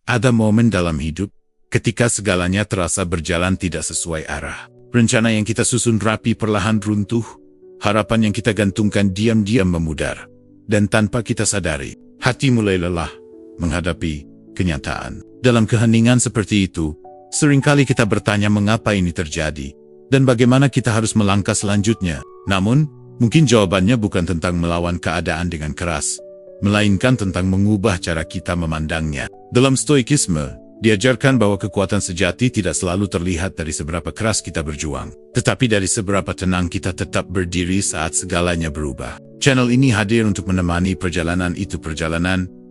Ada momen dalam hidup ketika segalanya terasa berjalan tidak sesuai arah. Rencana yang kita susun rapi perlahan runtuh, harapan yang kita gantungkan diam-diam memudar. Dan tanpa kita sadari, hati mulai lelah menghadapi kenyataan. Dalam keheningan seperti itu, seringkali kita bertanya mengapa ini terjadi, dan bagaimana kita harus melangkah selanjutnya. Namun, mungkin jawabannya bukan tentang melawan keadaan dengan keras, melainkan tentang mengubah cara kita memandangnya. Dalam stoikisme, diajarkan bahwa kekuatan sejati tidak selalu terlihat dari seberapa keras kita berjuang, tetapi dari seberapa tenang kita tetap berdiri saat segalanya berubah. Channel ini hadir untuk menemani perjalanan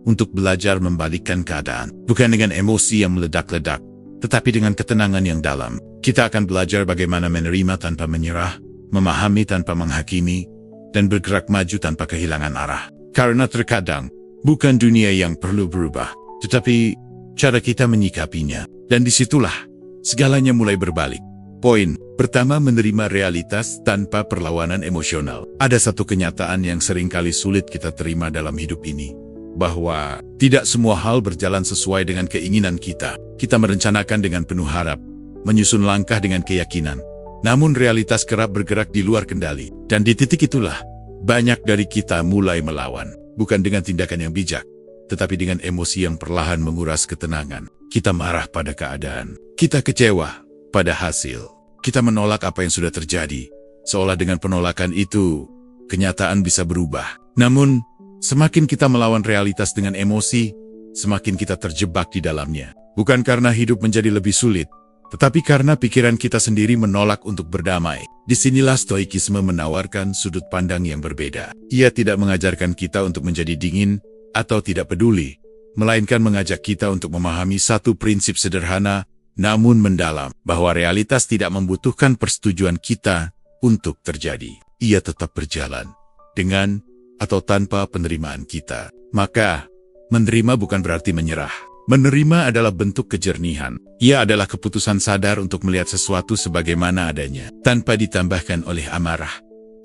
untuk belajar membalikkan keadaan. Bukan dengan emosi yang meledak-ledak, tetapi dengan ketenangan yang dalam. Kita akan belajar bagaimana menerima tanpa menyerah, memahami tanpa menghakimi, dan bergerak maju tanpa kehilangan arah. Karena terkadang, bukan dunia yang perlu berubah, tetapi cara kita menyikapinya. Dan disitulah, segalanya mulai berbalik. Poin pertama, menerima realitas tanpa perlawanan emosional. Ada satu kenyataan yang seringkali sulit kita terima dalam hidup ini, bahwa tidak semua hal berjalan sesuai dengan keinginan kita. Kita merencanakan dengan penuh harap, menyusun langkah dengan keyakinan. Namun realitas kerap bergerak di luar kendali. Dan di titik itulah, banyak dari kita mulai melawan. Bukan dengan tindakan yang bijak, tetapi dengan emosi yang perlahan menguras ketenangan. Kita marah pada keadaan. Kita kecewa pada hasil. Kita menolak apa yang sudah terjadi. Seolah dengan penolakan itu, kenyataan bisa berubah. Namun, semakin kita melawan realitas dengan emosi, semakin kita terjebak di dalamnya. Bukan karena hidup menjadi lebih sulit, tetapi karena pikiran kita sendiri menolak untuk berdamai. Disinilah stoikisme menawarkan sudut pandang yang berbeda. Ia tidak mengajarkan kita untuk menjadi dingin atau tidak peduli, melainkan mengajak kita untuk memahami satu prinsip sederhana, namun mendalam, bahwa realitas tidak membutuhkan persetujuan kita untuk terjadi. Ia tetap berjalan, dengan atau tanpa penerimaan kita. Maka, menerima bukan berarti menyerah. Menerima adalah bentuk kejernihan. Ia adalah keputusan sadar untuk melihat sesuatu sebagaimana adanya, tanpa ditambahkan oleh amarah,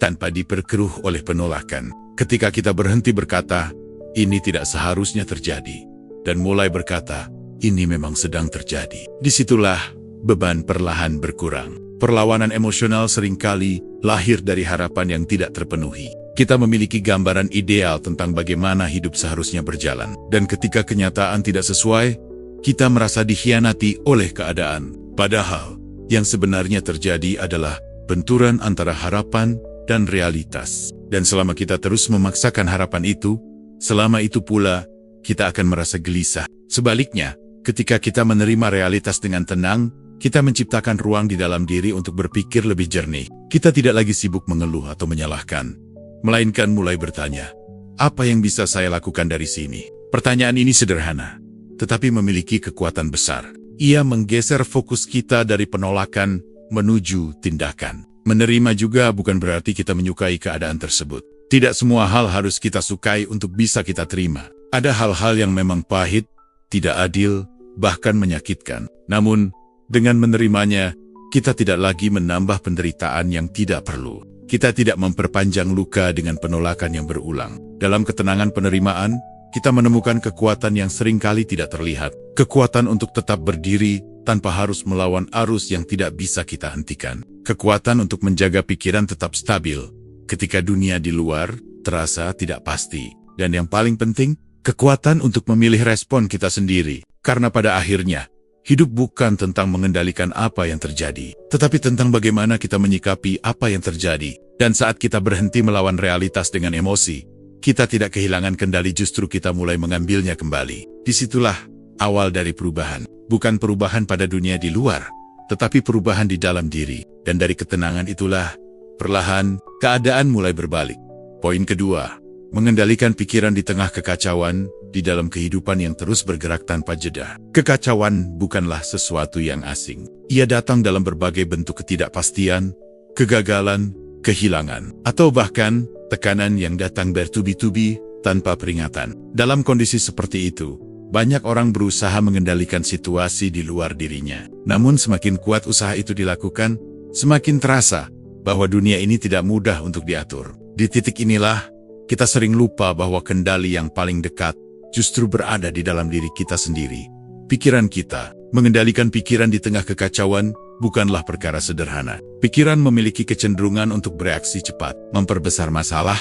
tanpa diperkeruh oleh penolakan. Ketika kita berhenti berkata, ini tidak seharusnya terjadi, dan mulai berkata, ini memang sedang terjadi. Disitulah beban perlahan berkurang. Perlawanan emosional seringkali lahir dari harapan yang tidak terpenuhi. Kita memiliki gambaran ideal tentang bagaimana hidup seharusnya berjalan. Dan ketika kenyataan tidak sesuai, kita merasa dikhianati oleh keadaan. Padahal, yang sebenarnya terjadi adalah benturan antara harapan dan realitas. Dan selama kita terus memaksakan harapan itu, selama itu pula, kita akan merasa gelisah. Sebaliknya, ketika kita menerima realitas dengan tenang, kita menciptakan ruang di dalam diri untuk berpikir lebih jernih. Kita tidak lagi sibuk mengeluh atau menyalahkan, melainkan mulai bertanya, apa yang bisa saya lakukan dari sini? Pertanyaan ini sederhana, tetapi memiliki kekuatan besar. Ia menggeser fokus kita dari penolakan menuju tindakan. Menerima juga bukan berarti kita menyukai keadaan tersebut. Tidak semua hal harus kita sukai untuk bisa kita terima. Ada hal-hal yang memang pahit, tidak adil, bahkan menyakitkan. Namun, dengan menerimanya, kita tidak lagi menambah penderitaan yang tidak perlu. Kita tidak memperpanjang luka dengan penolakan yang berulang. Dalam ketenangan penerimaan, kita menemukan kekuatan yang seringkali tidak terlihat. Kekuatan untuk tetap berdiri tanpa harus melawan arus yang tidak bisa kita hentikan. Kekuatan untuk menjaga pikiran tetap stabil ketika dunia di luar terasa tidak pasti. Dan yang paling penting, kekuatan untuk memilih respon kita sendiri. Karena pada akhirnya, hidup bukan tentang mengendalikan apa yang terjadi, tetapi tentang bagaimana kita menyikapi apa yang terjadi. Dan saat kita berhenti melawan realitas dengan emosi, kita tidak kehilangan kendali, justru kita mulai mengambilnya kembali. Disitulah awal dari perubahan. Bukan perubahan pada dunia di luar, tetapi perubahan di dalam diri. Dan dari ketenangan itulah, perlahan, keadaan mulai berbalik. Poin kedua, mengendalikan pikiran di tengah kekacauan, di dalam kehidupan yang terus bergerak tanpa jeda. Kekacauan bukanlah sesuatu yang asing. Ia datang dalam berbagai bentuk ketidakpastian, kegagalan, kehilangan, atau bahkan tekanan yang datang bertubi-tubi tanpa peringatan. Dalam kondisi seperti itu, banyak orang berusaha mengendalikan situasi di luar dirinya. Namun semakin kuat usaha itu dilakukan, semakin terasa bahwa dunia ini tidak mudah untuk diatur. Di titik inilah, kita sering lupa bahwa kendali yang paling dekat justru berada di dalam diri kita sendiri. pikiran kita. Mengendalikan pikiran di tengah kekacauan bukanlah perkara sederhana. Pikiran memiliki kecenderungan untuk bereaksi cepat, memperbesar masalah,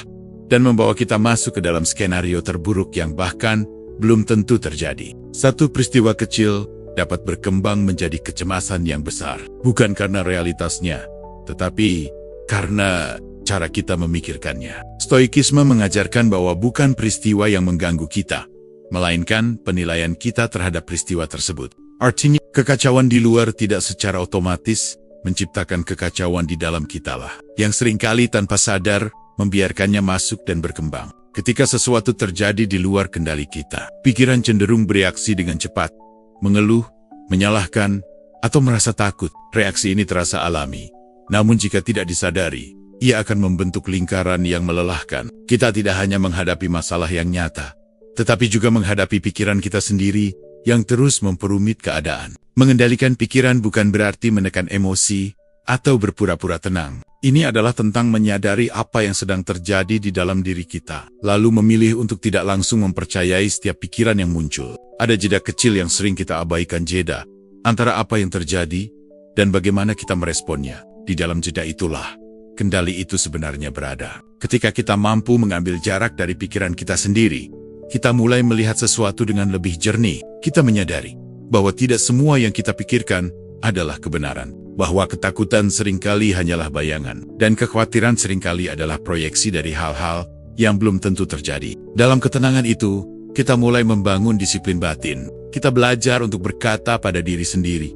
dan membawa kita masuk ke dalam skenario terburuk yang bahkan belum tentu terjadi. Satu peristiwa kecil dapat berkembang menjadi kecemasan yang besar, bukan karena realitasnya, tetapi karena cara kita memikirkannya. Stoikisme mengajarkan bahwa bukan peristiwa yang mengganggu kita, melainkan penilaian kita terhadap peristiwa tersebut. Artinya, kekacauan di luar tidak secara otomatis menciptakan kekacauan di dalam kita lah, yang seringkali tanpa sadar membiarkannya masuk dan berkembang. Ketika sesuatu terjadi di luar kendali kita, pikiran cenderung bereaksi dengan cepat, mengeluh, menyalahkan, atau merasa takut. Reaksi ini terasa alami. Namun jika tidak disadari, ia akan membentuk lingkaran yang melelahkan. Kita tidak hanya menghadapi masalah yang nyata, tetapi juga menghadapi pikiran kita sendiri yang terus memperumit keadaan. Mengendalikan pikiran bukan berarti menekan emosi atau berpura-pura tenang. Ini adalah tentang menyadari apa yang sedang terjadi di dalam diri kita, lalu memilih untuk tidak langsung mempercayai setiap pikiran yang muncul. Ada jeda kecil yang sering kita abaikan, jeda antara apa yang terjadi dan bagaimana kita meresponnya. Di dalam jeda itulah kendali itu sebenarnya berada. Ketika kita mampu mengambil jarak dari pikiran kita sendiri, kita mulai melihat sesuatu dengan lebih jernih. Kita menyadari bahwa tidak semua yang kita pikirkan adalah kebenaran, bahwa ketakutan seringkali hanyalah bayangan, dan kekhawatiran seringkali adalah proyeksi dari hal-hal yang belum tentu terjadi. Dalam ketenangan itu, kita mulai membangun disiplin batin. Kita belajar untuk berkata pada diri sendiri,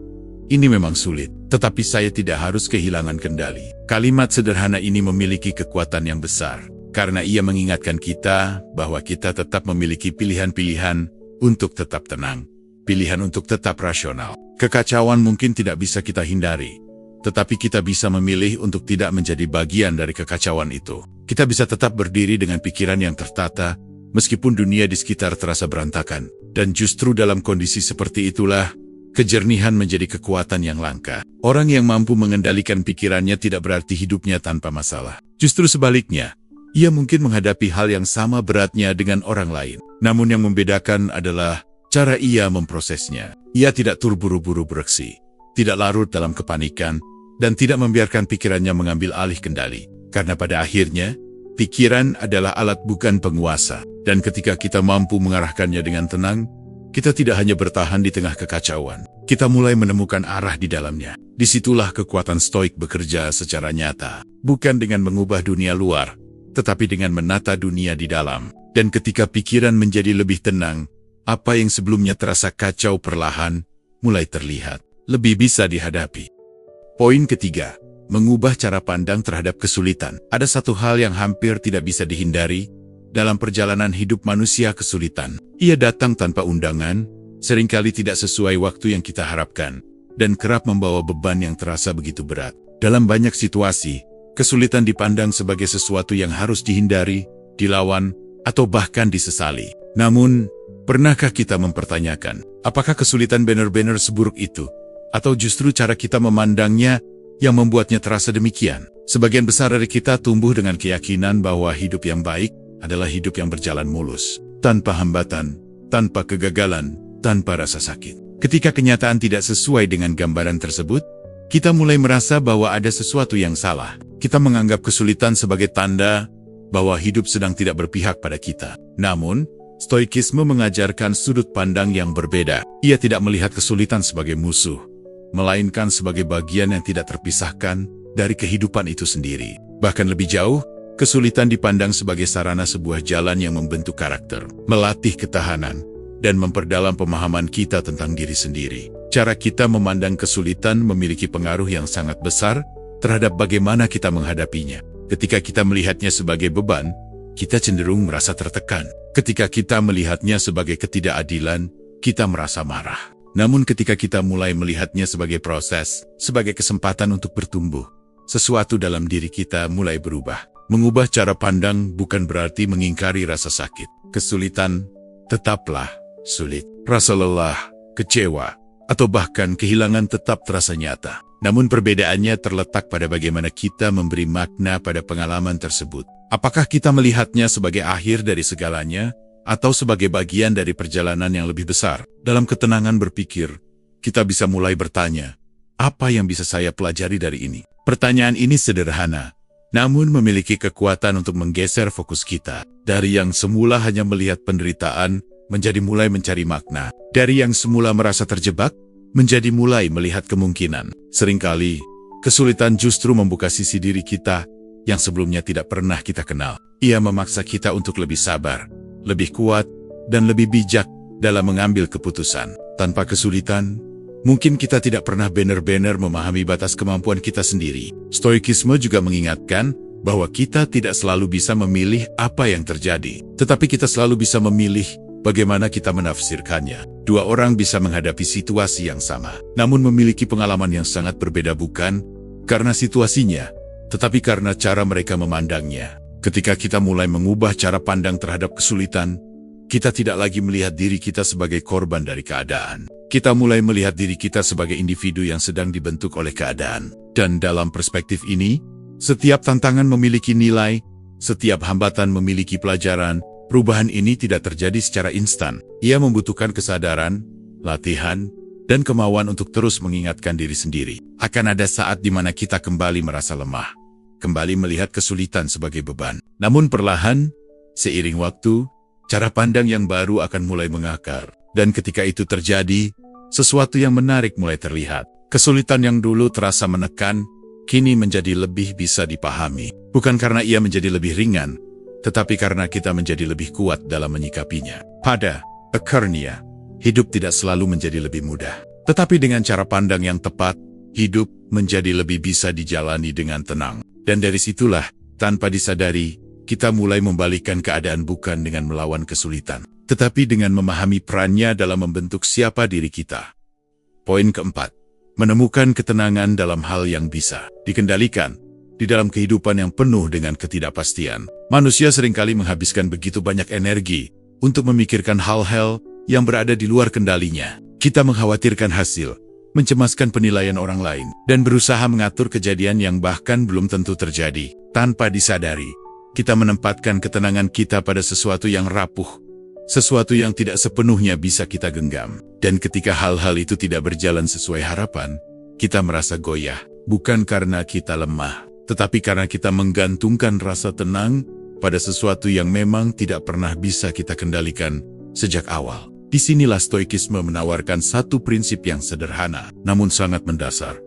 "Ini memang sulit, tetapi saya tidak harus kehilangan kendali." Kalimat sederhana ini memiliki kekuatan yang besar, karena ia mengingatkan kita bahwa kita tetap memiliki pilihan-pilihan untuk tetap tenang, pilihan untuk tetap rasional. Kekacauan mungkin tidak bisa kita hindari, tetapi kita bisa memilih untuk tidak menjadi bagian dari kekacauan itu. Kita bisa tetap berdiri dengan pikiran yang tertata, meskipun dunia di sekitar terasa berantakan. Dan justru dalam kondisi seperti itulah, kejernihan menjadi kekuatan yang langka. Orang yang mampu mengendalikan pikirannya tidak berarti hidupnya tanpa masalah. Justru sebaliknya, ia mungkin menghadapi hal yang sama beratnya dengan orang lain. Namun yang membedakan adalah cara ia memprosesnya. Ia tidak terburu-buru bereaksi, tidak larut dalam kepanikan, dan tidak membiarkan pikirannya mengambil alih kendali. Karena pada akhirnya, pikiran adalah alat bukan penguasa. Dan ketika kita mampu mengarahkannya dengan tenang, kita tidak hanya bertahan di tengah kekacauan. Kita mulai menemukan arah di dalamnya. Disitulah kekuatan stoik bekerja secara nyata. Bukan dengan mengubah dunia luar, tetapi dengan menata dunia di dalam. Dan ketika pikiran menjadi lebih tenang, apa yang sebelumnya terasa kacau perlahan mulai terlihat, lebih bisa dihadapi. Poin ketiga, mengubah cara pandang terhadap kesulitan. Ada satu hal yang hampir tidak bisa dihindari dalam perjalanan hidup manusia: kesulitan. Ia datang tanpa undangan, seringkali tidak sesuai waktu yang kita harapkan, dan kerap membawa beban yang terasa begitu berat. Dalam banyak situasi, kesulitan dipandang sebagai sesuatu yang harus dihindari, dilawan, atau bahkan disesali. Namun, pernahkah kita mempertanyakan, apakah kesulitan benar-benar seburuk itu? Atau justru cara kita memandangnya yang membuatnya terasa demikian? Sebagian besar dari kita tumbuh dengan keyakinan bahwa hidup yang baik adalah hidup yang berjalan mulus, tanpa hambatan, tanpa kegagalan, tanpa rasa sakit. Ketika kenyataan tidak sesuai dengan gambaran tersebut, kita mulai merasa bahwa ada sesuatu yang salah. Kita menganggap kesulitan sebagai tanda bahwa hidup sedang tidak berpihak pada kita. Namun, Stoikisme mengajarkan sudut pandang yang berbeda. Ia tidak melihat kesulitan sebagai musuh, melainkan sebagai bagian yang tidak terpisahkan dari kehidupan itu sendiri. Bahkan lebih jauh, kesulitan dipandang sebagai sarana sebuah jalan yang membentuk karakter, melatih ketahanan, dan memperdalam pemahaman kita tentang diri sendiri. Cara kita memandang kesulitan memiliki pengaruh yang sangat besar terhadap bagaimana kita menghadapinya. Ketika kita melihatnya sebagai beban, kita cenderung merasa tertekan. Ketika kita melihatnya sebagai ketidakadilan, kita merasa marah. Namun ketika kita mulai melihatnya sebagai proses, sebagai kesempatan untuk bertumbuh, sesuatu dalam diri kita mulai berubah. Mengubah cara pandang bukan berarti mengingkari rasa sakit. Kesulitan tetaplah sulit. Rasa lelah, kecewa, atau bahkan kehilangan tetap terasa nyata. Namun perbedaannya terletak pada bagaimana kita memberi makna pada pengalaman tersebut. Apakah kita melihatnya sebagai akhir dari segalanya, atau sebagai bagian dari perjalanan yang lebih besar. Dalam ketenangan berpikir, kita bisa mulai bertanya, apa yang bisa saya pelajari dari ini? Pertanyaan ini sederhana, namun memiliki kekuatan untuk menggeser fokus kita. Dari yang semula hanya melihat penderitaan, menjadi mulai mencari makna. Dari yang semula merasa terjebak, menjadi mulai melihat kemungkinan. Seringkali, kesulitan justru membuka sisi diri kita yang sebelumnya tidak pernah kita kenal. Ia memaksa kita untuk lebih sabar, lebih kuat, dan lebih bijak dalam mengambil keputusan. Tanpa kesulitan, mungkin kita tidak pernah benar-benar memahami batas kemampuan kita sendiri. Stoikisme juga mengingatkan bahwa kita tidak selalu bisa memilih apa yang terjadi, tetapi kita selalu bisa memilih bagaimana kita menafsirkannya. Dua orang bisa menghadapi situasi yang sama, namun memiliki pengalaman yang sangat berbeda, bukan karena situasinya, tetapi karena cara mereka memandangnya. Ketika kita mulai mengubah cara pandang terhadap kesulitan, kita tidak lagi melihat diri kita sebagai korban dari keadaan. Kita mulai melihat diri kita sebagai individu yang sedang dibentuk oleh keadaan. Dan dalam perspektif ini, setiap tantangan memiliki nilai, setiap hambatan memiliki pelajaran. Perubahan ini tidak terjadi secara instan. Ia membutuhkan kesadaran, latihan, dan kemauan untuk terus mengingatkan diri sendiri. Akan ada saat di mana kita kembali merasa lemah, kembali melihat kesulitan sebagai beban. Namun perlahan, seiring waktu, cara pandang yang baru akan mulai mengakar. Dan ketika itu terjadi, sesuatu yang menarik mulai terlihat. Kesulitan yang dulu terasa menekan, kini menjadi lebih bisa dipahami. Bukan karena ia menjadi lebih ringan, tetapi karena kita menjadi lebih kuat dalam menyikapinya. Pada akhirnya, hidup tidak selalu menjadi lebih mudah. Tetapi dengan cara pandang yang tepat, hidup menjadi lebih bisa dijalani dengan tenang. Dan dari situlah, tanpa disadari, kita mulai membalikkan keadaan bukan dengan melawan kesulitan, tetapi dengan memahami perannya dalam membentuk siapa diri kita. Poin keempat, menemukan ketenangan dalam hal yang bisa dikendalikan. Di dalam kehidupan yang penuh dengan ketidakpastian, manusia seringkali menghabiskan begitu banyak energi untuk memikirkan hal-hal yang berada di luar kendalinya. Kita mengkhawatirkan hasil, mencemaskan penilaian orang lain, dan berusaha mengatur kejadian yang bahkan belum tentu terjadi. Tanpa disadari, kita menempatkan ketenangan kita pada sesuatu yang rapuh, sesuatu yang tidak sepenuhnya bisa kita genggam. Dan ketika hal-hal itu tidak berjalan sesuai harapan, kita merasa goyah, bukan karena kita lemah, tetapi karena kita menggantungkan rasa tenang pada sesuatu yang memang tidak pernah bisa kita kendalikan sejak awal. Disinilah Stoikisme menawarkan satu prinsip yang sederhana, namun sangat mendasar.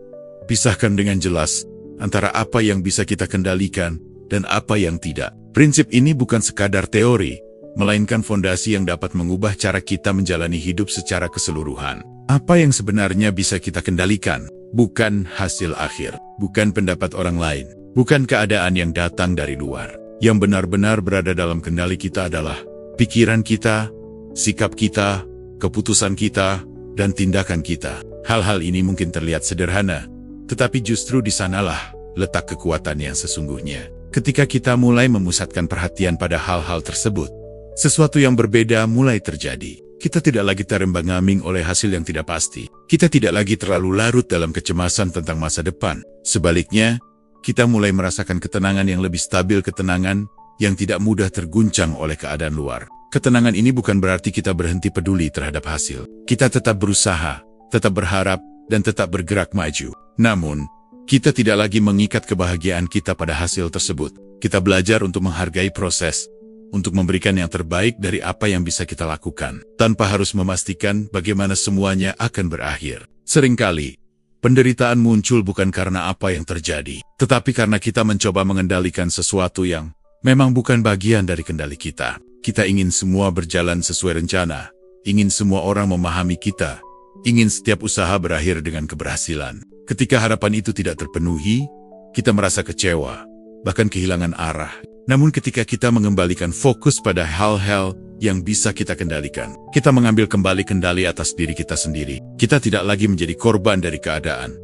Pisahkan dengan jelas antara apa yang bisa kita kendalikan dan apa yang tidak. Prinsip ini bukan sekadar teori, melainkan fondasi yang dapat mengubah cara kita menjalani hidup secara keseluruhan. Apa yang sebenarnya bisa kita kendalikan, bukan hasil akhir, bukan pendapat orang lain, bukan keadaan yang datang dari luar. Yang benar-benar berada dalam kendali kita adalah pikiran kita, sikap kita, keputusan kita, dan tindakan kita. Hal-hal ini mungkin terlihat sederhana, tetapi justru di sanalah letak kekuatan yang sesungguhnya. Ketika kita mulai memusatkan perhatian pada hal-hal tersebut, sesuatu yang berbeda mulai terjadi. Kita tidak lagi terembang-ambing oleh hasil yang tidak pasti. Kita tidak lagi terlalu larut dalam kecemasan tentang masa depan. Sebaliknya, kita mulai merasakan ketenangan yang lebih stabil, ketenangan yang tidak mudah terguncang oleh keadaan luar. Ketenangan ini bukan berarti kita berhenti peduli terhadap hasil. Kita tetap berusaha, tetap berharap, dan tetap bergerak maju. Namun, kita tidak lagi mengikat kebahagiaan kita pada hasil tersebut. Kita belajar untuk menghargai proses, untuk memberikan yang terbaik dari apa yang bisa kita lakukan, tanpa harus memastikan bagaimana semuanya akan berakhir. Seringkali, penderitaan muncul bukan karena apa yang terjadi, tetapi karena kita mencoba mengendalikan sesuatu yang memang bukan bagian dari kendali kita. Kita ingin semua berjalan sesuai rencana, ingin semua orang memahami kita, ingin setiap usaha berakhir dengan keberhasilan. Ketika harapan itu tidak terpenuhi, kita merasa kecewa, bahkan kehilangan arah. Namun ketika kita mengembalikan fokus pada hal-hal yang bisa kita kendalikan, kita mengambil kembali kendali atas diri kita sendiri. Kita tidak lagi menjadi korban dari keadaan,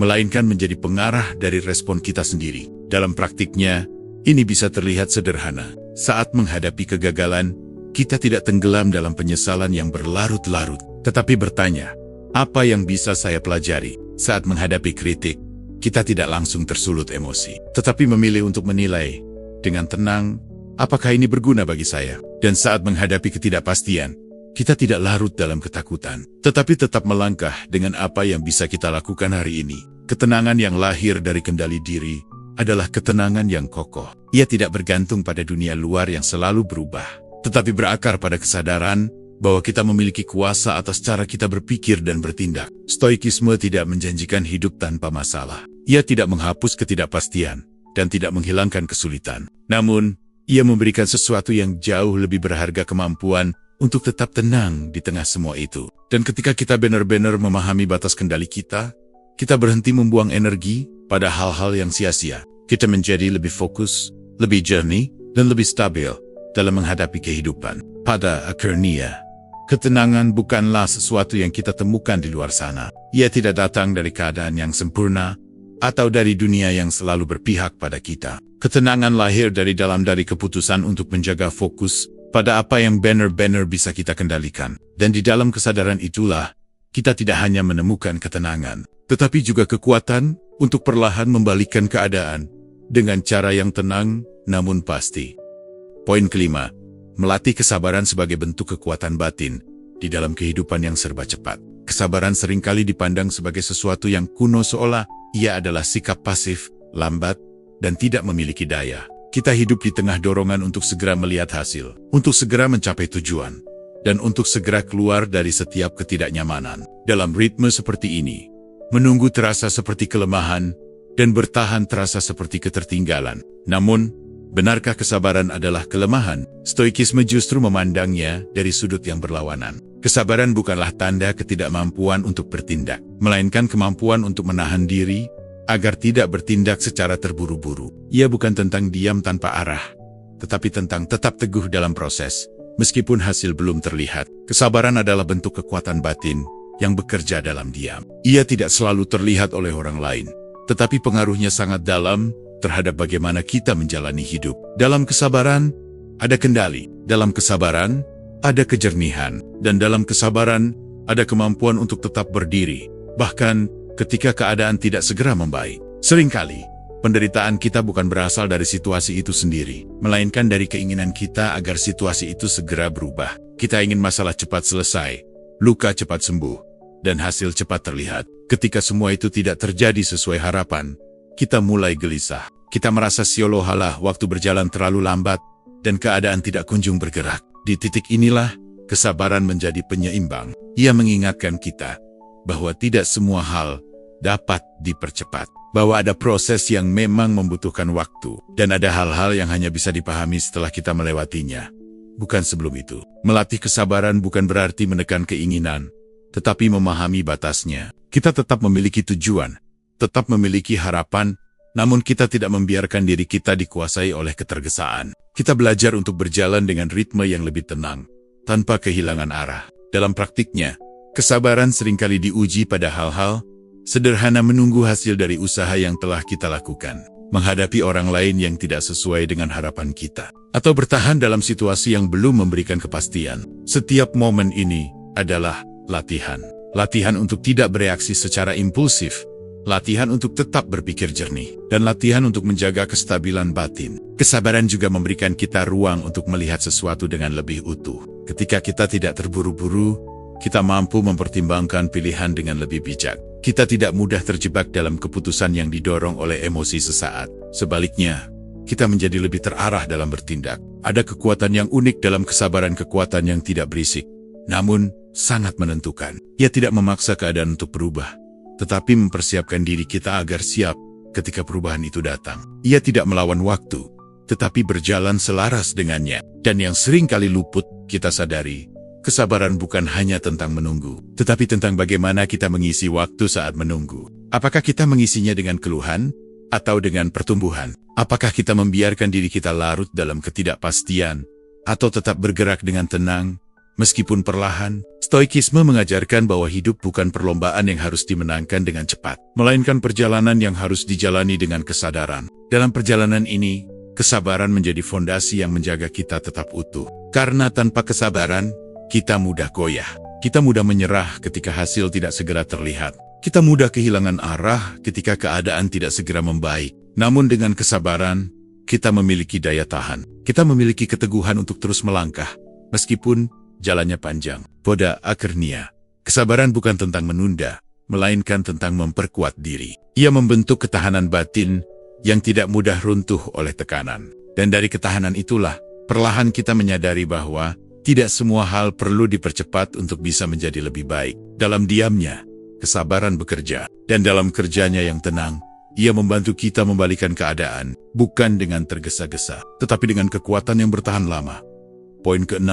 melainkan menjadi pengarah dari respon kita sendiri. Dalam praktiknya, ini bisa terlihat sederhana. Saat menghadapi kegagalan, kita tidak tenggelam dalam penyesalan yang berlarut-larut, tetapi bertanya, apa yang bisa saya pelajari? Saat menghadapi kritik, kita tidak langsung tersulut emosi, tetapi memilih untuk menilai dengan tenang, apakah ini berguna bagi saya? Dan saat menghadapi ketidakpastian, kita tidak larut dalam ketakutan, tetapi tetap melangkah dengan apa yang bisa kita lakukan hari ini. Ketenangan yang lahir dari kendali diri adalah ketenangan yang kokoh. Ia tidak bergantung pada dunia luar yang selalu berubah, tetapi berakar pada kesadaran bahwa kita memiliki kuasa atas cara kita berpikir dan bertindak. Stoikisme tidak menjanjikan hidup tanpa masalah. Ia tidak menghapus ketidakpastian dan tidak menghilangkan kesulitan. Namun, ia memberikan sesuatu yang jauh lebih berharga, kemampuan untuk tetap tenang di tengah semua itu. Dan ketika kita benar-benar memahami batas kendali kita berhenti membuang energi pada hal-hal yang sia-sia. Kita menjadi lebih fokus, lebih jernih, dan lebih stabil dalam menghadapi kehidupan. Pada akhirnya, ketenangan bukanlah sesuatu yang kita temukan di luar sana. Ia tidak datang dari keadaan yang sempurna atau dari dunia yang selalu berpihak pada kita. Ketenangan lahir dari dalam, dari keputusan untuk menjaga fokus pada apa yang benar-benar bisa kita kendalikan. Dan di dalam kesadaran itulah, kita tidak hanya menemukan ketenangan, tetapi juga kekuatan untuk perlahan membalikkan keadaan dengan cara yang tenang namun pasti. Poin kelima, melatih kesabaran sebagai bentuk kekuatan batin di dalam kehidupan yang serba cepat. Kesabaran seringkali dipandang sebagai sesuatu yang kuno, seolah ia adalah sikap pasif, lambat, dan tidak memiliki daya. Kita hidup di tengah dorongan untuk segera melihat hasil, untuk segera mencapai tujuan, dan untuk segera keluar dari setiap ketidaknyamanan. Dalam ritme seperti ini, menunggu terasa seperti kelemahan, dan bertahan terasa seperti ketertinggalan. Namun, benarkah kesabaran adalah kelemahan? Stoikisme justru memandangnya dari sudut yang berlawanan. Kesabaran bukanlah tanda ketidakmampuan untuk bertindak, melainkan kemampuan untuk menahan diri agar tidak bertindak secara terburu-buru. Ia bukan tentang diam tanpa arah, tetapi tentang tetap teguh dalam proses, meskipun hasil belum terlihat. Kesabaran adalah bentuk kekuatan batin yang bekerja dalam diam. Ia tidak selalu terlihat oleh orang lain, tetapi pengaruhnya sangat dalam terhadap bagaimana kita menjalani hidup. Dalam kesabaran, ada kendali. Dalam kesabaran, ada kejernihan. Dan dalam kesabaran, ada kemampuan untuk tetap berdiri, bahkan ketika keadaan tidak segera membaik. Seringkali, penderitaan kita bukan berasal dari situasi itu sendiri, melainkan dari keinginan kita agar situasi itu segera berubah. Kita ingin masalah cepat selesai, luka cepat sembuh, dan hasil cepat terlihat. Ketika semua itu tidak terjadi sesuai harapan, kita mulai gelisah. Kita merasa seolah-olah waktu berjalan terlalu lambat, dan keadaan tidak kunjung bergerak. Di titik inilah, kesabaran menjadi penyeimbang. Ia mengingatkan kita bahwa tidak semua hal dapat dipercepat, bahwa ada proses yang memang membutuhkan waktu, dan ada hal-hal yang hanya bisa dipahami setelah kita melewatinya, bukan sebelum itu. Melatih kesabaran bukan berarti menekan keinginan, tetapi memahami batasnya. Kita tetap memiliki tujuan, tetap memiliki harapan, namun kita tidak membiarkan diri kita dikuasai oleh ketergesaan. Kita belajar untuk berjalan dengan ritme yang lebih tenang, tanpa kehilangan arah. Dalam praktiknya, kesabaran seringkali diuji pada hal-hal sederhana, menunggu hasil dari usaha yang telah kita lakukan, menghadapi orang lain yang tidak sesuai dengan harapan kita, atau bertahan dalam situasi yang belum memberikan kepastian. Setiap momen ini adalah latihan. Latihan untuk tidak bereaksi secara impulsif, latihan untuk tetap berpikir jernih, dan latihan untuk menjaga kestabilan batin. Kesabaran juga memberikan kita ruang untuk melihat sesuatu dengan lebih utuh. Ketika kita tidak terburu-buru, kita mampu mempertimbangkan pilihan dengan lebih bijak. Kita tidak mudah terjebak dalam keputusan yang didorong oleh emosi sesaat. Sebaliknya, kita menjadi lebih terarah dalam bertindak. Ada kekuatan yang unik dalam kesabaran, kekuatan yang tidak berisik, namun sangat menentukan. Ia tidak memaksa keadaan untuk berubah, tetapi mempersiapkan diri kita agar siap ketika perubahan itu datang. Ia tidak melawan waktu, tetapi berjalan selaras dengannya. Dan yang sering kali luput kita sadari, kesabaran bukan hanya tentang menunggu, tetapi tentang bagaimana kita mengisi waktu saat menunggu. Apakah kita mengisinya dengan keluhan atau dengan pertumbuhan? Apakah kita membiarkan diri kita larut dalam ketidakpastian atau tetap bergerak dengan tenang meskipun perlahan? Stoikisme mengajarkan bahwa hidup bukan perlombaan yang harus dimenangkan dengan cepat, melainkan perjalanan yang harus dijalani dengan kesadaran. Dalam perjalanan ini, kesabaran menjadi fondasi yang menjaga kita tetap utuh. Karena tanpa kesabaran, kita mudah goyah. Kita mudah menyerah ketika hasil tidak segera terlihat. Kita mudah kehilangan arah ketika keadaan tidak segera membaik. Namun dengan kesabaran, kita memiliki daya tahan. Kita memiliki keteguhan untuk terus melangkah, meskipun jalannya panjang. Pada akhirnya, kesabaran bukan tentang menunda, melainkan tentang memperkuat diri. Ia membentuk ketahanan batin yang tidak mudah runtuh oleh tekanan. Dan dari ketahanan itulah, perlahan kita menyadari bahwa tidak semua hal perlu dipercepat untuk bisa menjadi lebih baik. Dalam diamnya, kesabaran bekerja. Dan dalam kerjanya yang tenang, ia membantu kita membalikan keadaan, bukan dengan tergesa-gesa, tetapi dengan kekuatan yang bertahan lama. Poin ke-6,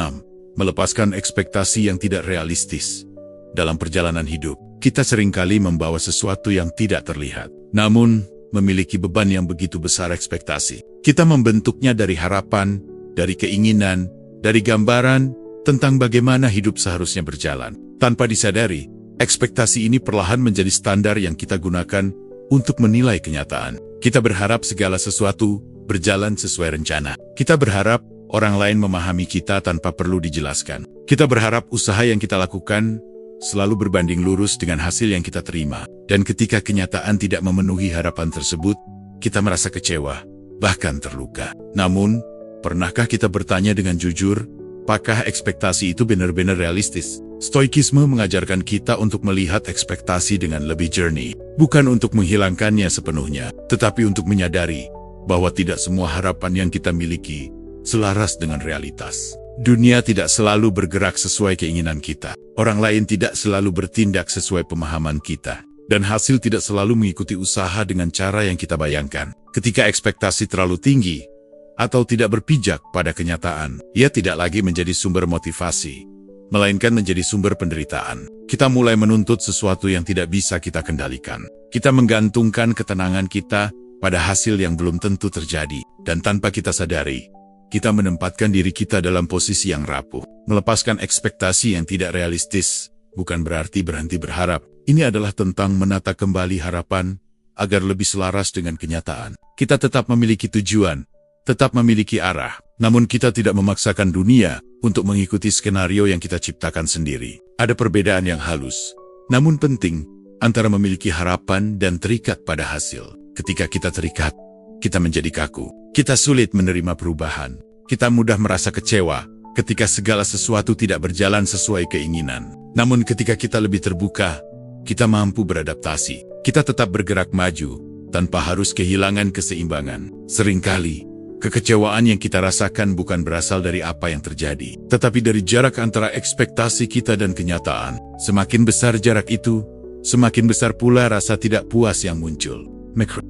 melepaskan ekspektasi yang tidak realistis. Dalam perjalanan hidup, kita seringkali membawa sesuatu yang tidak terlihat. Namun, memiliki beban yang begitu besar ekspektasi. Kita membentuknya dari harapan, dari keinginan, dari gambaran tentang bagaimana hidup seharusnya berjalan. Tanpa disadari, ekspektasi ini perlahan menjadi standar yang kita gunakan untuk menilai kenyataan. Kita berharap segala sesuatu berjalan sesuai rencana. Kita berharap orang lain memahami kita tanpa perlu dijelaskan. Kita berharap usaha yang kita lakukan selalu berbanding lurus dengan hasil yang kita terima. Dan ketika kenyataan tidak memenuhi harapan tersebut, kita merasa kecewa, bahkan terluka. Namun, pernahkah kita bertanya dengan jujur, apakah ekspektasi itu benar-benar realistis? Stoikisme mengajarkan kita untuk melihat ekspektasi dengan lebih jernih, bukan untuk menghilangkannya sepenuhnya, tetapi untuk menyadari bahwa tidak semua harapan yang kita miliki selaras dengan realitas. Dunia tidak selalu bergerak sesuai keinginan kita. Orang lain tidak selalu bertindak sesuai pemahaman kita. Dan hasil tidak selalu mengikuti usaha dengan cara yang kita bayangkan. Ketika ekspektasi terlalu tinggi, atau tidak berpijak pada kenyataan, ia tidak lagi menjadi sumber motivasi, melainkan menjadi sumber penderitaan. Kita mulai menuntut sesuatu yang tidak bisa kita kendalikan. Kita menggantungkan ketenangan kita pada hasil yang belum tentu terjadi. Dan tanpa kita sadari, kita menempatkan diri kita dalam posisi yang rapuh. Melepaskan ekspektasi yang tidak realistis bukan berarti berhenti berharap. Ini adalah tentang menata kembali harapan agar lebih selaras dengan kenyataan. Kita tetap memiliki tujuan, tetap memiliki arah, namun kita tidak memaksakan dunia untuk mengikuti skenario yang kita ciptakan sendiri. Ada perbedaan yang halus, namun penting, antara memiliki harapan dan terikat pada hasil. Ketika kita terikat, kita menjadi kaku. Kita sulit menerima perubahan. Kita mudah merasa kecewa ketika segala sesuatu tidak berjalan sesuai keinginan. Namun ketika kita lebih terbuka, kita mampu beradaptasi. Kita tetap bergerak maju tanpa harus kehilangan keseimbangan. Seringkali, kekecewaan yang kita rasakan bukan berasal dari apa yang terjadi, tetapi dari jarak antara ekspektasi kita dan kenyataan. Semakin besar jarak itu, semakin besar pula rasa tidak puas yang muncul.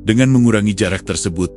Dengan mengurangi jarak tersebut,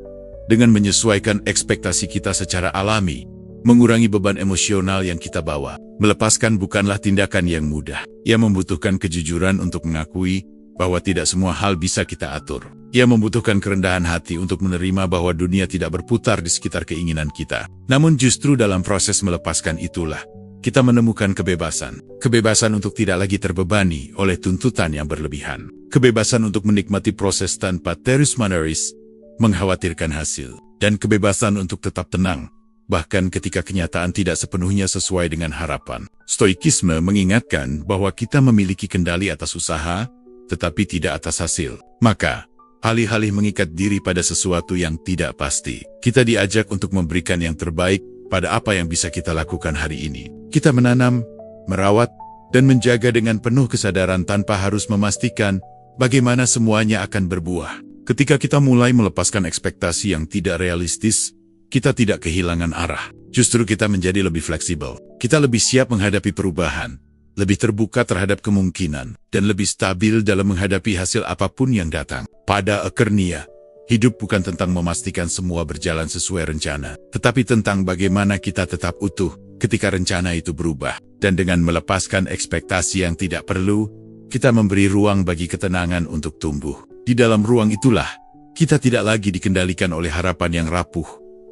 dengan menyesuaikan ekspektasi kita secara alami, mengurangi beban emosional yang kita bawa. Melepaskan bukanlah tindakan yang mudah. Ia membutuhkan kejujuran untuk mengakui bahwa tidak semua hal bisa kita atur. Ia membutuhkan kerendahan hati untuk menerima bahwa dunia tidak berputar di sekitar keinginan kita. Namun justru dalam proses melepaskan itulah, kita menemukan kebebasan. Kebebasan untuk tidak lagi terbebani oleh tuntutan yang berlebihan. Kebebasan untuk menikmati proses tanpa terus-menerus mengkhawatirkan hasil. Dan kebebasan untuk tetap tenang, bahkan ketika kenyataan tidak sepenuhnya sesuai dengan harapan. Stoikisme mengingatkan bahwa kita memiliki kendali atas usaha, tetapi tidak atas hasil. Maka, alih-alih mengikat diri pada sesuatu yang tidak pasti, kita diajak untuk memberikan yang terbaik pada apa yang bisa kita lakukan hari ini. Kita menanam, merawat, dan menjaga dengan penuh kesadaran tanpa harus memastikan bagaimana semuanya akan berbuah. Ketika kita mulai melepaskan ekspektasi yang tidak realistis, kita tidak kehilangan arah. Justru kita menjadi lebih fleksibel. Kita lebih siap menghadapi perubahan, lebih terbuka terhadap kemungkinan, dan lebih stabil dalam menghadapi hasil apapun yang datang. Pada akhirnya, hidup bukan tentang memastikan semua berjalan sesuai rencana, tetapi tentang bagaimana kita tetap utuh ketika rencana itu berubah. Dan dengan melepaskan ekspektasi yang tidak perlu, kita memberi ruang bagi ketenangan untuk tumbuh. Di dalam ruang itulah, kita tidak lagi dikendalikan oleh harapan yang rapuh,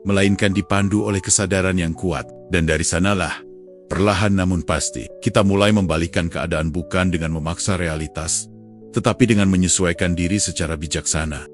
melainkan dipandu oleh kesadaran yang kuat. Dan dari sanalah, perlahan namun pasti, kita mulai membalikan keadaan bukan dengan memaksa realitas, tetapi dengan menyesuaikan diri secara bijaksana.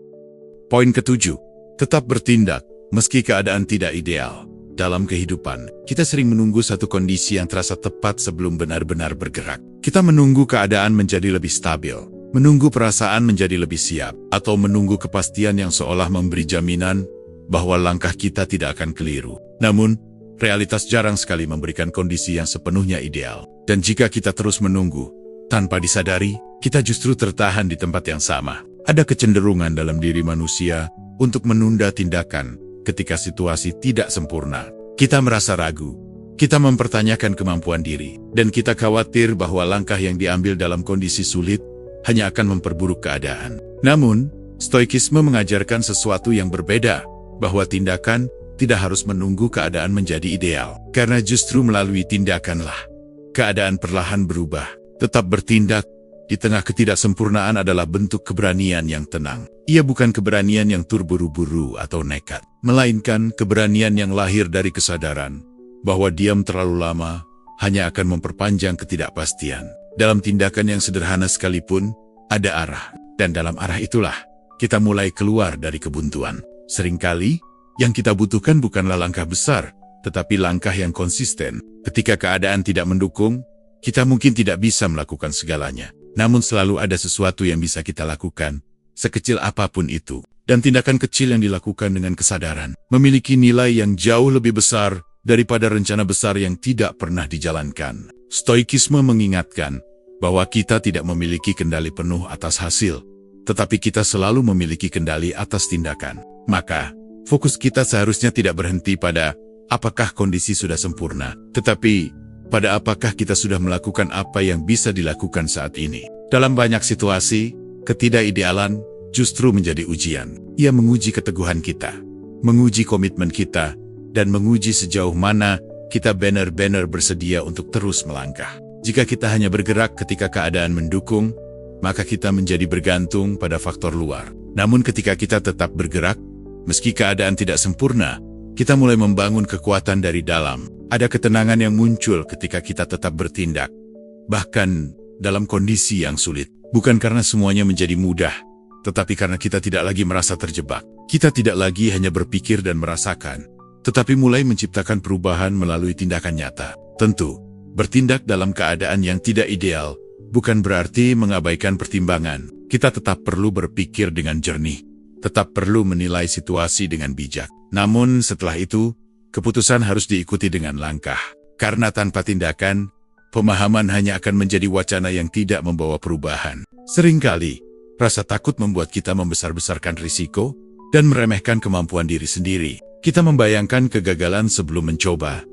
Poin ke-7, tetap bertindak, meski keadaan tidak ideal. Dalam kehidupan, kita sering menunggu satu kondisi yang terasa tepat sebelum benar-benar bergerak. Kita menunggu keadaan menjadi lebih stabil, menunggu perasaan menjadi lebih siap, atau menunggu kepastian yang seolah memberi jaminan bahwa langkah kita tidak akan keliru. Namun, realitas jarang sekali memberikan kondisi yang sepenuhnya ideal. Dan jika kita terus menunggu, tanpa disadari, kita justru tertahan di tempat yang sama. Ada kecenderungan dalam diri manusia untuk menunda tindakan ketika situasi tidak sempurna. Kita merasa ragu, kita mempertanyakan kemampuan diri, dan kita khawatir bahwa langkah yang diambil dalam kondisi sulit hanya akan memperburuk keadaan. Namun, Stoikisme mengajarkan sesuatu yang berbeda, bahwa tindakan tidak harus menunggu keadaan menjadi ideal. Karena justru melalui tindakanlah keadaan perlahan berubah. Tetap bertindak di tengah ketidaksempurnaan adalah bentuk keberanian yang tenang. Ia bukan keberanian yang terburu-buru atau nekat, melainkan keberanian yang lahir dari kesadaran bahwa diam terlalu lama hanya akan memperpanjang ketidakpastian. Dalam tindakan yang sederhana sekalipun, ada arah. Dan dalam arah itulah kita mulai keluar dari kebuntuan. Seringkali, yang kita butuhkan bukanlah langkah besar, tetapi langkah yang konsisten. Ketika keadaan tidak mendukung, kita mungkin tidak bisa melakukan segalanya. Namun selalu ada sesuatu yang bisa kita lakukan, sekecil apapun itu. Dan tindakan kecil yang dilakukan dengan kesadaran, memiliki nilai yang jauh lebih besar daripada rencana besar yang tidak pernah dijalankan. Stoikisme mengingatkan bahwa kita tidak memiliki kendali penuh atas hasil, tetapi kita selalu memiliki kendali atas tindakan. Maka, fokus kita seharusnya tidak berhenti pada apakah kondisi sudah sempurna, tetapi pada apakah kita sudah melakukan apa yang bisa dilakukan saat ini. Dalam banyak situasi, ketidakidealan justru menjadi ujian. Ia menguji keteguhan kita, menguji komitmen kita, dan menguji sejauh mana kita benar-benar bersedia untuk terus melangkah. Jika kita hanya bergerak ketika keadaan mendukung, maka kita menjadi bergantung pada faktor luar. Namun ketika kita tetap bergerak, meski keadaan tidak sempurna, kita mulai membangun kekuatan dari dalam. Ada ketenangan yang muncul ketika kita tetap bertindak, bahkan dalam kondisi yang sulit. Bukan karena semuanya menjadi mudah, tetapi karena kita tidak lagi merasa terjebak. Kita tidak lagi hanya berpikir dan merasakan, tetapi mulai menciptakan perubahan melalui tindakan nyata. Tentu, bertindak dalam keadaan yang tidak ideal bukan berarti mengabaikan pertimbangan. Kita tetap perlu berpikir dengan jernih, tetap perlu menilai situasi dengan bijak. Namun setelah itu, keputusan harus diikuti dengan langkah. Karena tanpa tindakan, pemahaman hanya akan menjadi wacana yang tidak membawa perubahan. Seringkali, rasa takut membuat kita membesar-besarkan risiko dan meremehkan kemampuan diri sendiri. Kita membayangkan kegagalan sebelum mencoba,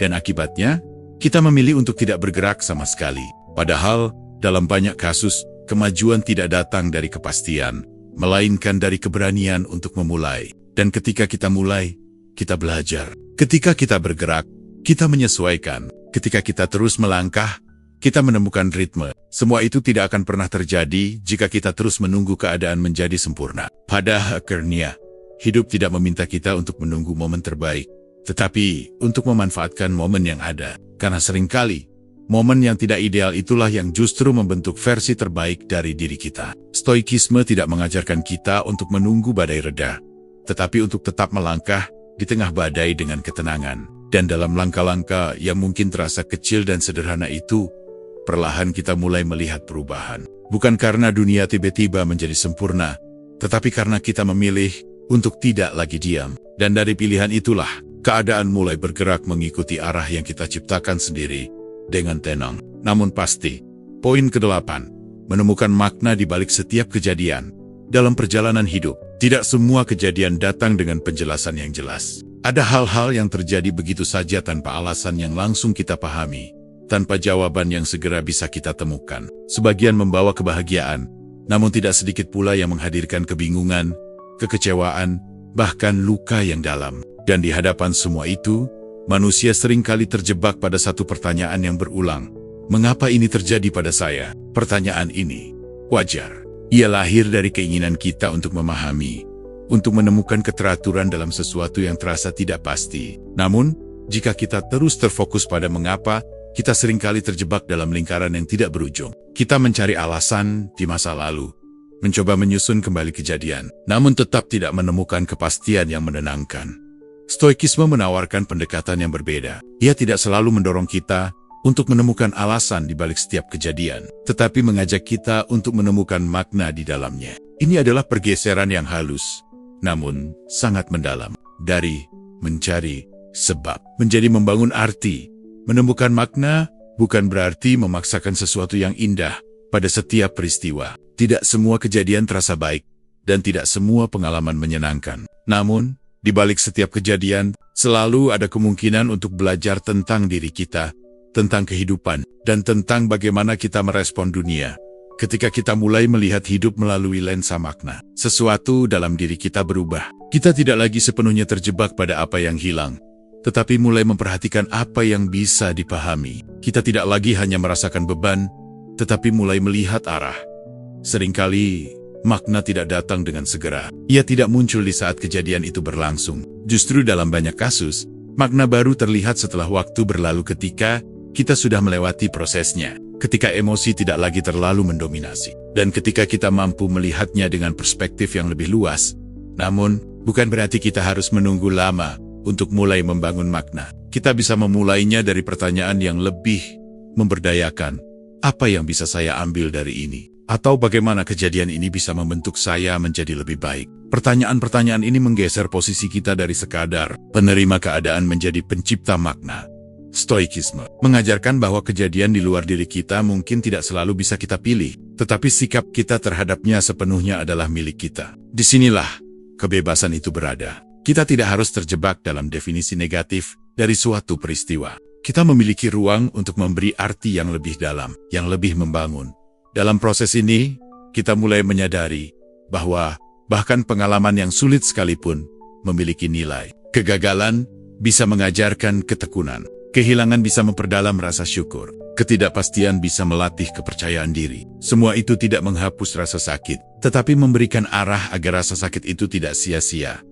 dan akibatnya, kita memilih untuk tidak bergerak sama sekali. Padahal, dalam banyak kasus, kemajuan tidak datang dari kepastian, melainkan dari keberanian untuk memulai. Dan ketika kita mulai, kita belajar. Ketika kita bergerak, kita menyesuaikan. Ketika kita terus melangkah, kita menemukan ritme. Semua itu tidak akan pernah terjadi jika kita terus menunggu keadaan menjadi sempurna. Pada akhirnya, hidup tidak meminta kita untuk menunggu momen terbaik, tetapi untuk memanfaatkan momen yang ada. Karena seringkali, momen yang tidak ideal itulah yang justru membentuk versi terbaik dari diri kita. Stoikisme tidak mengajarkan kita untuk menunggu badai reda, tetapi untuk tetap melangkah di tengah badai dengan ketenangan. Dan dalam langkah-langkah yang mungkin terasa kecil dan sederhana itu, perlahan kita mulai melihat perubahan. Bukan karena dunia tiba-tiba menjadi sempurna, tetapi karena kita memilih untuk tidak lagi diam. Dan dari pilihan itulah, keadaan mulai bergerak mengikuti arah yang kita ciptakan sendiri, dengan tenang. Namun pasti, poin ke-8, menemukan makna di balik setiap kejadian. Dalam perjalanan hidup, tidak semua kejadian datang dengan penjelasan yang jelas. Ada hal-hal yang terjadi begitu saja tanpa alasan yang langsung kita pahami, tanpa jawaban yang segera bisa kita temukan. Sebagian membawa kebahagiaan, namun tidak sedikit pula yang menghadirkan kebingungan, kekecewaan, bahkan luka yang dalam. Dan di hadapan semua itu, manusia seringkali terjebak pada satu pertanyaan yang berulang. Mengapa ini terjadi pada saya? Pertanyaan ini wajar. Ia lahir dari keinginan kita untuk memahami, untuk menemukan keteraturan dalam sesuatu yang terasa tidak pasti. Namun, jika kita terus terfokus pada mengapa, kita seringkali terjebak dalam lingkaran yang tidak berujung. Kita mencari alasan di masa lalu, mencoba menyusun kembali kejadian, namun tetap tidak menemukan kepastian yang menenangkan. Stoikisme menawarkan pendekatan yang berbeda. Ia tidak selalu mendorong kita untuk menemukan alasan di balik setiap kejadian, tetapi mengajak kita untuk menemukan makna di dalamnya. Ini adalah pergeseran yang halus, namun sangat mendalam. Dari mencari sebab menjadi membangun arti. Menemukan makna bukan berarti memaksakan sesuatu yang indah pada setiap peristiwa. Tidak semua kejadian terasa baik, dan tidak semua pengalaman menyenangkan. Namun, di balik setiap kejadian, selalu ada kemungkinan untuk belajar tentang diri kita, tentang kehidupan, dan tentang bagaimana kita merespon dunia. Ketika kita mulai melihat hidup melalui lensa makna, sesuatu dalam diri kita berubah. Kita tidak lagi sepenuhnya terjebak pada apa yang hilang, tetapi mulai memperhatikan apa yang bisa dipahami. Kita tidak lagi hanya merasakan beban, tetapi mulai melihat arah. Seringkali, makna tidak datang dengan segera. Ia tidak muncul di saat kejadian itu berlangsung. Justru dalam banyak kasus, makna baru terlihat setelah waktu berlalu ketika kita sudah melewati prosesnya. Ketika emosi tidak lagi terlalu mendominasi. Dan ketika kita mampu melihatnya dengan perspektif yang lebih luas. Namun, bukan berarti kita harus menunggu lama untuk mulai membangun makna. Kita bisa memulainya dari pertanyaan yang lebih memberdayakan. Apa yang bisa saya ambil dari ini? Atau bagaimana kejadian ini bisa membentuk saya menjadi lebih baik? Pertanyaan-pertanyaan ini menggeser posisi kita dari sekadar penerima keadaan menjadi pencipta makna. Stoikisme mengajarkan bahwa kejadian di luar diri kita mungkin tidak selalu bisa kita pilih, tetapi sikap kita terhadapnya sepenuhnya adalah milik kita. Disinilah kebebasan itu berada. Kita tidak harus terjebak dalam definisi negatif dari suatu peristiwa. Kita memiliki ruang untuk memberi arti yang lebih dalam, yang lebih membangun. Dalam proses ini, kita mulai menyadari bahwa bahkan pengalaman yang sulit sekalipun memiliki nilai. Kegagalan bisa mengajarkan ketekunan. Kehilangan bisa memperdalam rasa syukur. Ketidakpastian bisa melatih kepercayaan diri. Semua itu tidak menghapus rasa sakit, tetapi memberikan arah agar rasa sakit itu tidak sia-sia.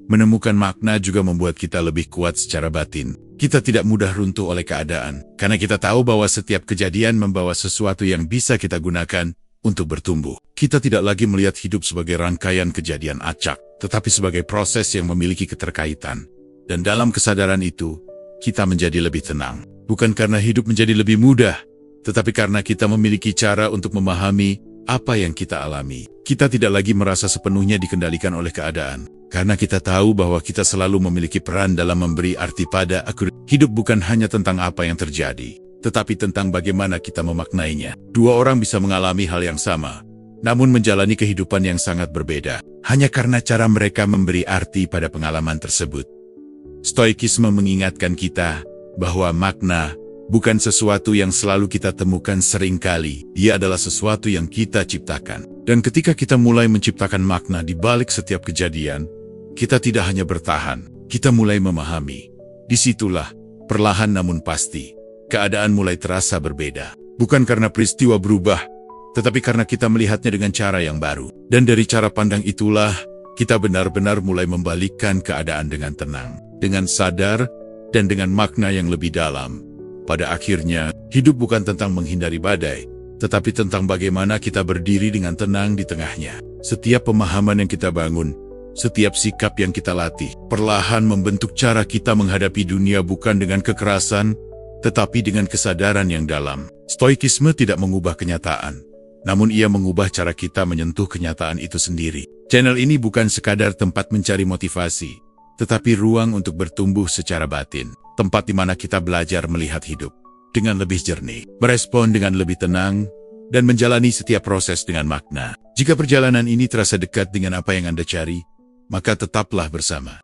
Menemukan makna juga membuat kita lebih kuat secara batin. Kita tidak mudah runtuh oleh keadaan, karena kita tahu bahwa setiap kejadian membawa sesuatu yang bisa kita gunakan untuk bertumbuh. Kita tidak lagi melihat hidup sebagai rangkaian kejadian acak, tetapi sebagai proses yang memiliki keterkaitan. Dan dalam kesadaran itu, kita menjadi lebih tenang. Bukan karena hidup menjadi lebih mudah, tetapi karena kita memiliki cara untuk memahami apa yang kita alami. Kita tidak lagi merasa sepenuhnya dikendalikan oleh keadaan, karena kita tahu bahwa kita selalu memiliki peran dalam memberi arti pada aku. Hidup bukan hanya tentang apa yang terjadi, tetapi tentang bagaimana kita memaknainya. Dua orang bisa mengalami hal yang sama, namun menjalani kehidupan yang sangat berbeda, hanya karena cara mereka memberi arti pada pengalaman tersebut. Stoikisme mengingatkan kita bahwa makna bukan sesuatu yang selalu kita temukan seringkali. Ia adalah sesuatu yang kita ciptakan. Dan ketika kita mulai menciptakan makna di balik setiap kejadian, kita tidak hanya bertahan, kita mulai memahami. Disitulah, perlahan namun pasti, keadaan mulai terasa berbeda. Bukan karena peristiwa berubah, tetapi karena kita melihatnya dengan cara yang baru. Dan dari cara pandang itulah, kita benar-benar mulai membalikkan keadaan dengan tenang, dengan sadar, dan dengan makna yang lebih dalam. Pada akhirnya, hidup bukan tentang menghindari badai, tetapi tentang bagaimana kita berdiri dengan tenang di tengahnya. Setiap pemahaman yang kita bangun, setiap sikap yang kita latih, perlahan membentuk cara kita menghadapi dunia bukan dengan kekerasan, tetapi dengan kesadaran yang dalam. Stoikisme tidak mengubah kenyataan, namun ia mengubah cara kita menyentuh kenyataan itu sendiri. Channel ini bukan sekadar tempat mencari motivasi, tetapi ruang untuk bertumbuh secara batin. Tempat di mana kita belajar melihat hidup dengan lebih jernih, merespon dengan lebih tenang, dan menjalani setiap proses dengan makna. Jika perjalanan ini terasa dekat dengan apa yang Anda cari, maka tetaplah bersama.